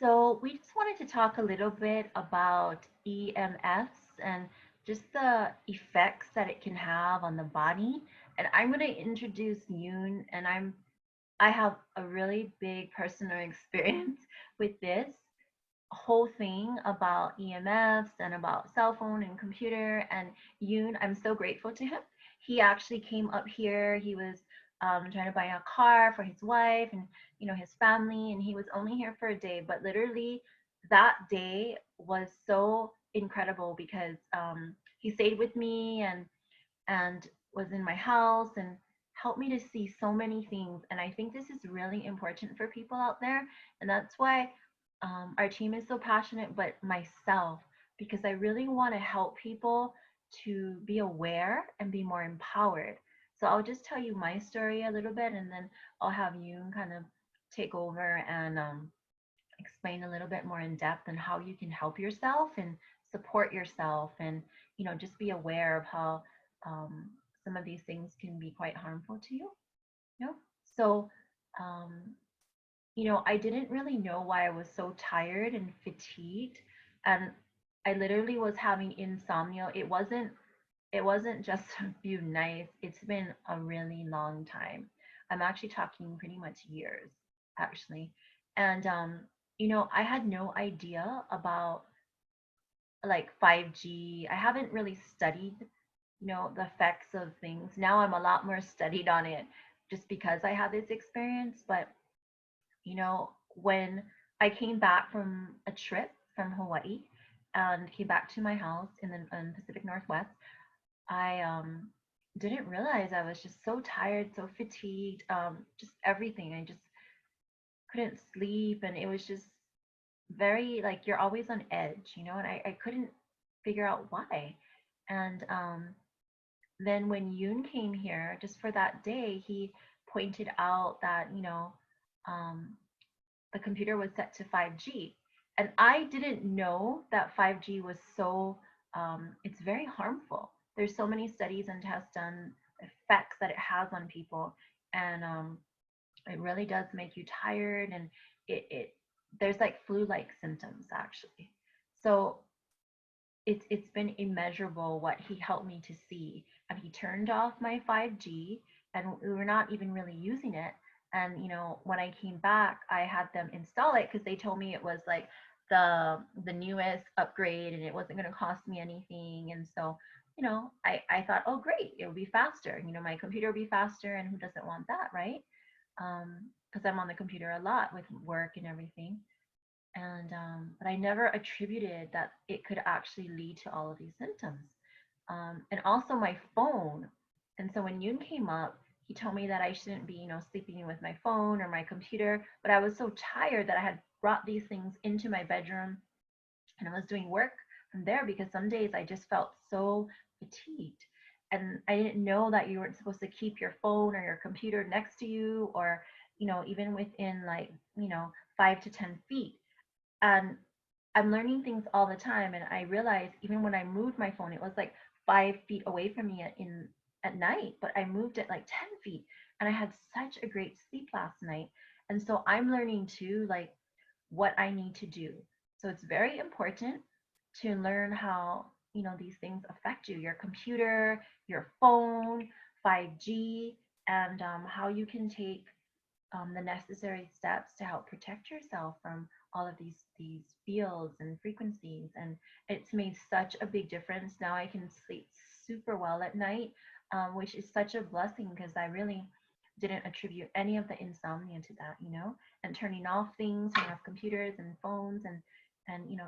So we just wanted to talk a little bit about EMFs and just the effects that it can have on the body. And I'm going to introduce Yoon, and I have a really big personal experience with this whole thing about EMFs and about cell phone and computer. And Yoon, I'm so grateful to him. He actually came up here. He was trying to buy a car for his wife and his family, and he was only here for a day. But literally, that day was so incredible because he stayed with me and was in my house and helped me to see so many things. And I think this is really important for people out there, and that's why our team is so passionate, but myself, because I really want to help people to be aware and be more empowered. So I'll just tell you my story a little bit, and then I'll have you kind of take over and explain a little bit more in depth on how you can help yourself and support yourself, and just be aware of how um, some of these things can be quite harmful to you. You know? So um, I didn't really know why I was so tired and fatigued. And I literally was having insomnia. It wasn't just a few nights. It's been a really long time. I'm actually talking pretty much years, actually. And I had no idea about like 5G. I haven't really studied, the effects of things. Now I'm a lot more studied on it just because I had this experience. But when I came back from a trip from Hawaii and came back to my house in Pacific Northwest, I didn't realize I was just so tired, so fatigued, just everything. I just couldn't sleep, and it was just very like you're always on edge, and I couldn't figure out why. And then when Yoon came here just for that day, he pointed out that, um, the computer was set to 5G. And I didn't know that 5G was it's very harmful. There's so many studies and tests on effects that it has on people. And it really does make you tired, and it there's like flu-like symptoms actually. So it's been immeasurable what he helped me to see. And he turned off my 5G, and we were not even really using it. And when I came back, I had them install it because they told me it was like the newest upgrade and it wasn't going to cost me anything. And so, I thought, oh great, it will be faster. My computer will be faster, and who doesn't want that, right? Because I'm on the computer a lot with work and everything. And but I never attributed that it could actually lead to all of these symptoms. And also my phone. And so when Yoon came up, he told me that I shouldn't be, sleeping with my phone or my computer. But I was so tired that I had brought these things into my bedroom, and I was doing work from there because some days I just felt so fatigued. And I didn't know that you weren't supposed to keep your phone or your computer next to you, or even within like 5 to 10 feet. And I'm learning things all the time. And I realized even when I moved my phone, it was like 5 feet away from me at night, but I moved it like 10 feet, and I had such a great sleep last night. And so I'm learning too, like what I need to do. So it's very important to learn how, these things affect you, your computer, your phone, 5G, and how you can take the necessary steps to help protect yourself from all of these fields and frequencies. And it's made such a big difference. Now I can sleep super well at night, which is such a blessing because I really didn't attribute any of the insomnia to that. And turning off things, turning off computers and phones, and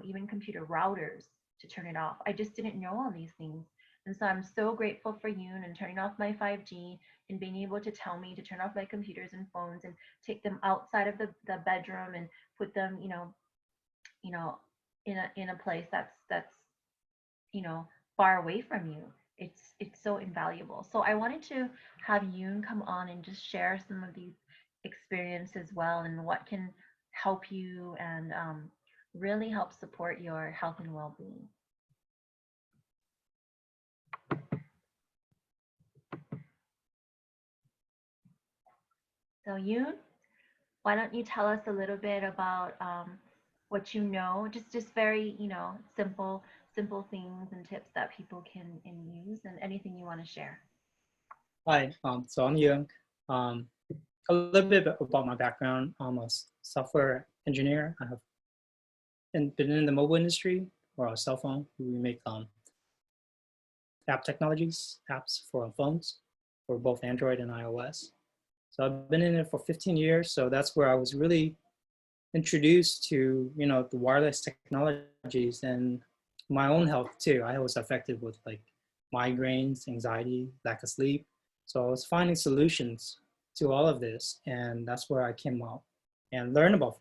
even computer routers to turn it off. I just didn't know all these things. And so I'm so grateful for you and turning off my 5G and being able to tell me to turn off my computers and phones and take them outside of the bedroom and put them, you know, in a place that's far away from you. It's so invaluable. So I wanted to have Yoon come on and just share some of these experiences as well, and what can help you and really help support your health and well-being. So Yoon, why don't you tell us a little bit about what you know, just very, simple things and tips that people can use, and anything you want to share. Hi, so I'm Yoong. Um, a little bit about my background. I'm a software engineer. I have been in the mobile industry or a cell phone. We make app technologies, apps for phones for both Android and iOS. So I've been in it for 15 years. So that's where I was really introduced to, the wireless technologies and my own health too. I was affected with like migraines, anxiety, lack of sleep. So I was finding solutions to all of this, and that's where I came out and learned about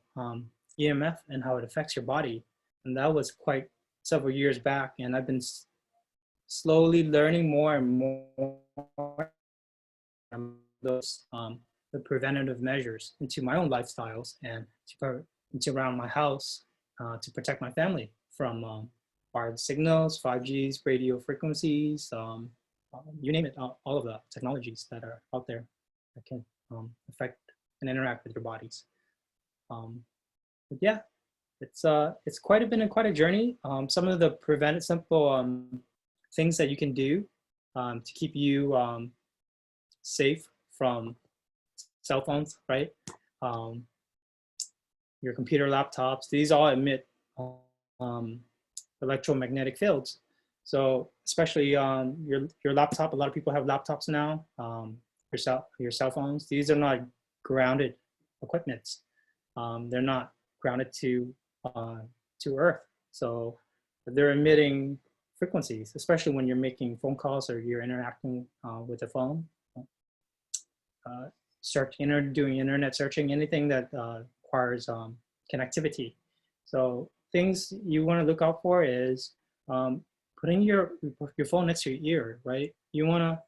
EMF and how it affects your body. And that was quite several years back, and I've been slowly learning more and more those the preventative measures into my own lifestyles and into around my house to protect my family from wired signals, 5Gs, radio frequencies, you name it, all of the technologies that are out there that can affect and interact with your bodies. But yeah, it's quite a journey. Some of the preventive simple things that you can do to keep you safe from cell phones, right? Um, your computer, laptops, these all emit um, electromagnetic fields. So especially your laptop, a lot of people have laptops now, your cell phones, these are not grounded equipments. They're not grounded to Earth. So they're emitting frequencies, especially when you're making phone calls or you're interacting with the phone. Uh, doing internet searching, anything that requires connectivity. So things you want to look out for is putting your phone next to your ear, right? You want to,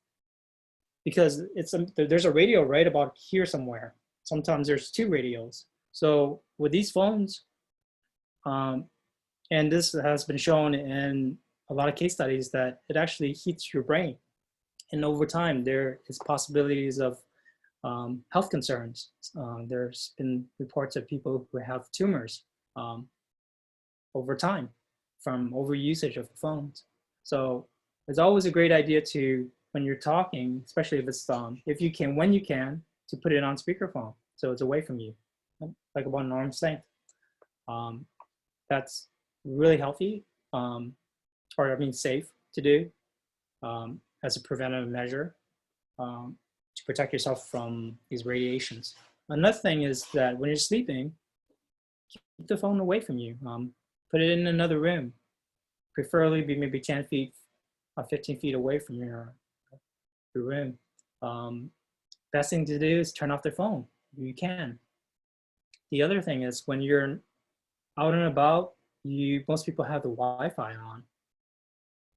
because there's a radio right about here somewhere. Sometimes there's two radios. So with these phones, and this has been shown in a lot of case studies, that it actually heats your brain. And over time, there is possibilities of health concerns. There's been reports of people who have tumors over time from overusage of the phones. So it's always a great idea to, when you're talking, especially if it's if you can, when you can, to put it on speakerphone so it's away from you, like about an arm's length. That's really healthy, or I mean safe to do as a preventative measure. To protect yourself from these radiations. Another thing is that when you're sleeping, keep the phone away from you. Put it in another room, preferably be maybe 10 feet or 15 feet away from your room. Best thing to do is turn off the phone. You can. The other thing is when you're out and about, most people have the Wi-Fi on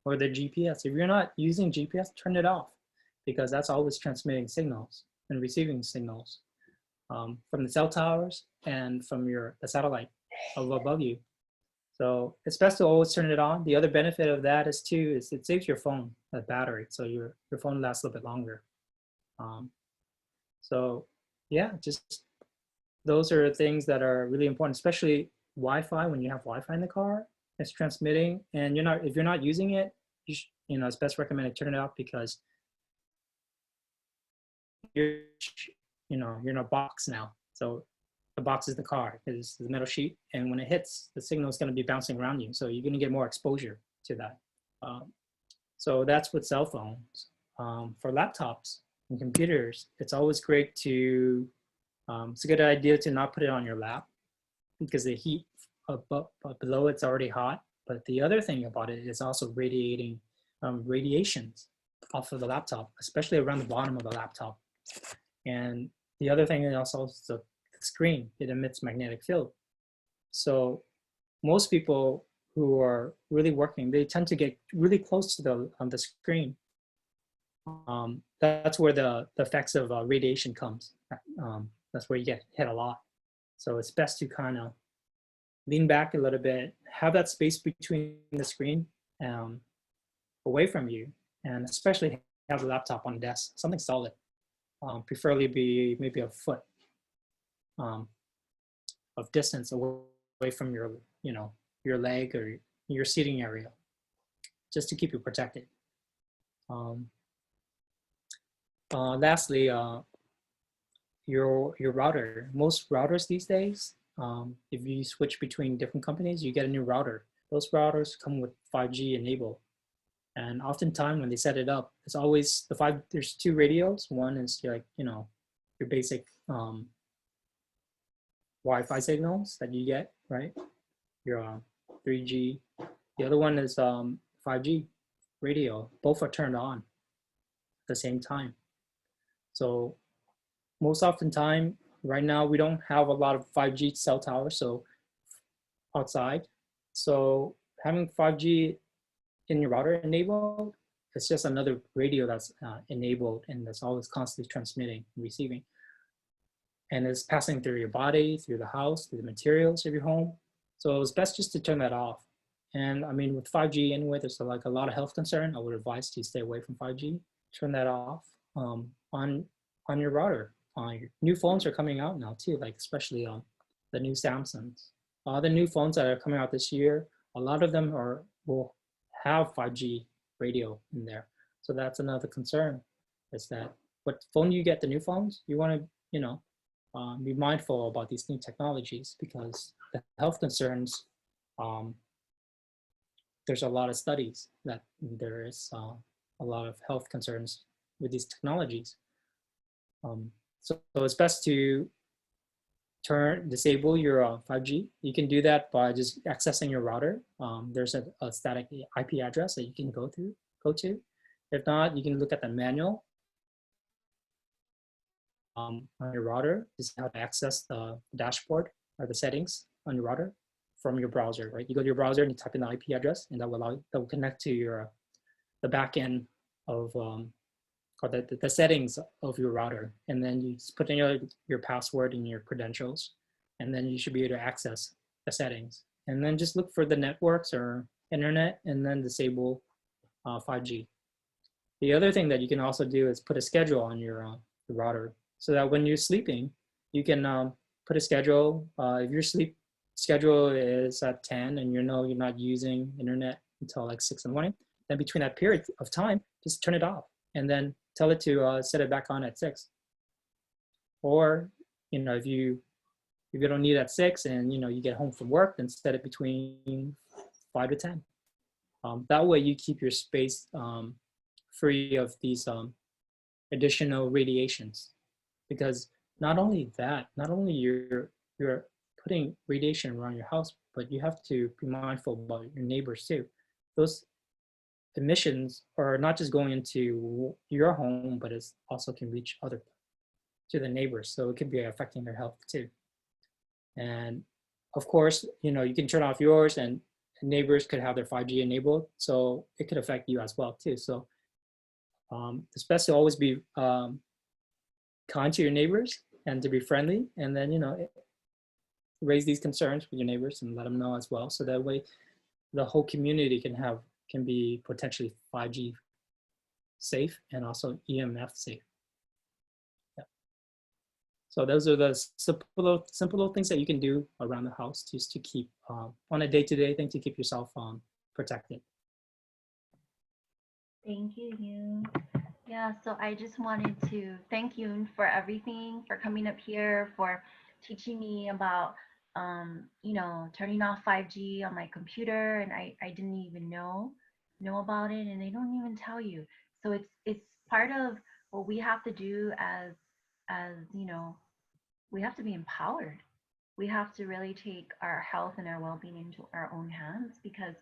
or the GPS. If you're not using GPS, turn it off, because that's always transmitting signals and receiving signals from the cell towers and from the satellite above you. So it's best to always turn it on. The other benefit of that is it saves your phone a battery, so your phone lasts a little bit longer. So yeah, just those are things that are really important, especially Wi-Fi. When you have Wi-Fi in the car, it's transmitting, and if you're not using it, it's best recommended turn it off, because you're in a box now. So the box is the car, is the metal sheet, and when it hits, the signal is going to be bouncing around you. So you're going to get more exposure to that. So that's with cell phones. For laptops and computers, it's always great to, it's a good idea to not put it on your lap, because the heat below it's already hot. But the other thing about it is also radiating radiations off of the laptop, especially around the bottom of the laptop. And the other thing is also the screen. It emits magnetic field. So most people who are really working, they tend to get really close to the screen. That's where the effects of radiation comes. That's where you get hit a lot. So it's best to kind of lean back a little bit, have that space between the screen away from you, and especially have the laptop on the desk, something solid. Preferably be maybe a foot of distance away away from your, your leg or your seating area, just to keep you protected. Um, Lastly, your router. Most routers these days, if you switch between different companies, you get a new router. Those routers come with 5G enabled. And oftentimes when they set it up, it's always there's two radios. One is like, your basic Wi-Fi signals that you get, right? Your 3G. The other one is 5G radio. Both are turned on at the same time. So most often time, right now, we don't have a lot of 5G cell towers so outside. So having 5G in your router enabled, it's just another radio that's enabled and that's always constantly transmitting and receiving. And it's passing through your body, through the house, through the materials of your home. So it's best just to turn that off. And I mean, with 5G anyway, there's like a lot of health concern. I would advise to stay away from 5G. Turn that off on your router. Your new phones are coming out now too, like especially the new Samsungs. The new phones that are coming out this year, a lot of them will have 5G radio in there. So that's another concern, is that what phone you get, the new phones, you want to, be mindful about these new technologies, because the health concerns, there's a lot of studies that there is a lot of health concerns with these technologies. So it's best to disable your 5G. You can do that by just accessing your router. There's a static IP address that you can go to. If not, you can look at the manual on your router. This is how to access the dashboard or the settings on your router from your browser, right? You go to your browser and you type in the IP address, and that will connect to the back end of or the settings of your router, and then you just put in your password and your credentials, and then you should be able to access the settings. And then just look for the networks or internet, and then disable 5G. The other thing that you can also do is put a schedule on your router, so that when you're sleeping, you can put a schedule. If your sleep schedule is at 10 and you're not using internet until like 6 in the morning, then between that period of time, just turn it off and then tell it to set it back on at 6. Or, if you don't need it at 6 and you get home from work, then set it between 5 to 10. That way you keep your space free of these additional radiations. Because not only you're putting radiation around your house, but you have to be mindful about your neighbors too. Those emissions are not just going into your home, but it also can reach to the neighbors. So it could be affecting their health too. And of course, you can turn off yours, and neighbors could have their 5G enabled. So it could affect you as well too. So it's best to always be kind to your neighbors and to be friendly, and then raise these concerns with your neighbors and let them know as well, so that way the whole community can be potentially 5G safe and also EMF safe. Yeah. So those are the simple little things that you can do around the house just to keep on a day-to-day thing, to keep yourself protected. Thank you, Yoong. Yeah, so I just wanted to thank Yoong for everything, for coming up here, for teaching me about, turning off 5G on my computer, and I didn't even know about it, and they don't even tell you. So it's part of what we have to do as we have to be empowered. We have to really take our health and our well-being into our own hands, because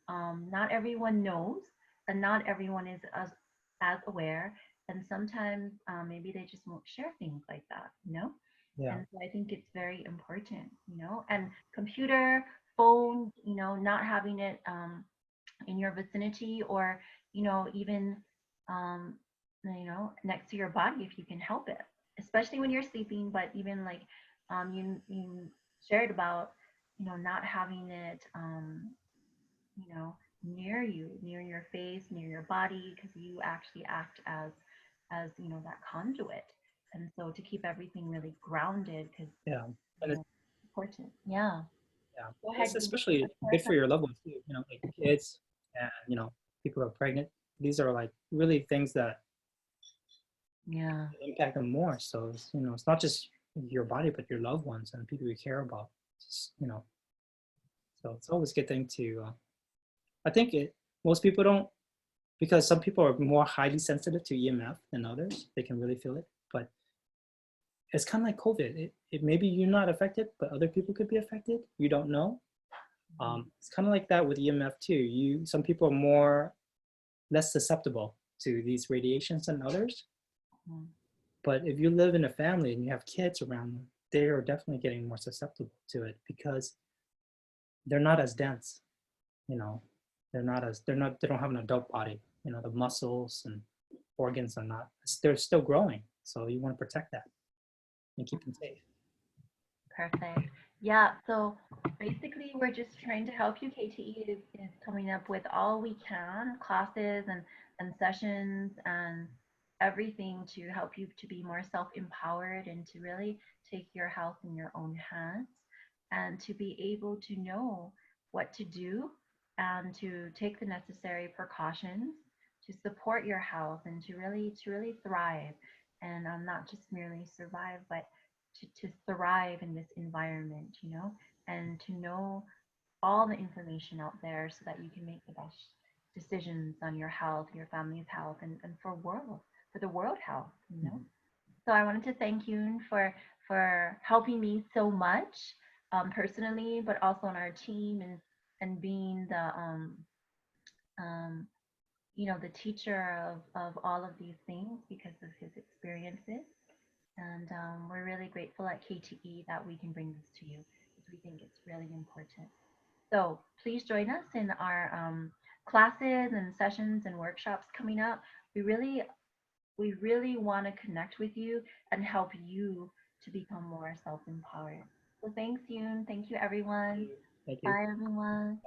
not everyone knows, and not everyone is as aware, and sometimes maybe they just won't share things like that. Yeah. And so I think it's very important, and computer, phone, not having it in your vicinity, or even um, next to your body if you can help it, especially when you're sleeping. But even like you shared about not having it near you, near your face, near your body, because you actually act as that conduit. And so to keep everything really grounded, because Yeah. And important. Yeah. Yeah, Go it's ahead, you especially good for your loved ones too. You know, like kids and people who are pregnant. These are like really things that Yeah. impact them more. So it's not just your body, but your loved ones and people you care about. Just so it's always a good thing to. I think most people don't, because some people are more highly sensitive to EMF than others. They can really feel it, but it's kind of like COVID. It maybe you're not affected, but other people could be affected. You don't know. It's kind of like that with EMF too. Some people are less susceptible to these radiations than others. Mhm. But if you live in a family and you have kids around them, they are definitely getting more susceptible to it because they're not as dense. You know, they don't have an adult body. The muscles and organs are not. They're still growing, so you want to protect that and keep them safe. Perfect. Yeah, so basically we're just trying to help you. KTE is coming up with all we can, classes and sessions and everything to help you to be more self-empowered and to really take your health in your own hands and to be able to know what to do and to take the necessary precautions to support your health and to really thrive and not just merely survive but to thrive in this environment, and to know all the information out there so that you can make the best decisions on your health, your family's health, and for the world health. Mhm. So I wanted to thank you for helping me so much personally, but also on our team and being um, the teacher of all of these things because of his experiences. And we're really grateful at KTE that we can bring this to you because we think it's really important. So please join us in our classes and sessions and workshops coming up. We really, we really want to connect with you and help you to become more self-empowered. So thanks, Yoon. Thank you, everyone. Thank you. Bye, everyone.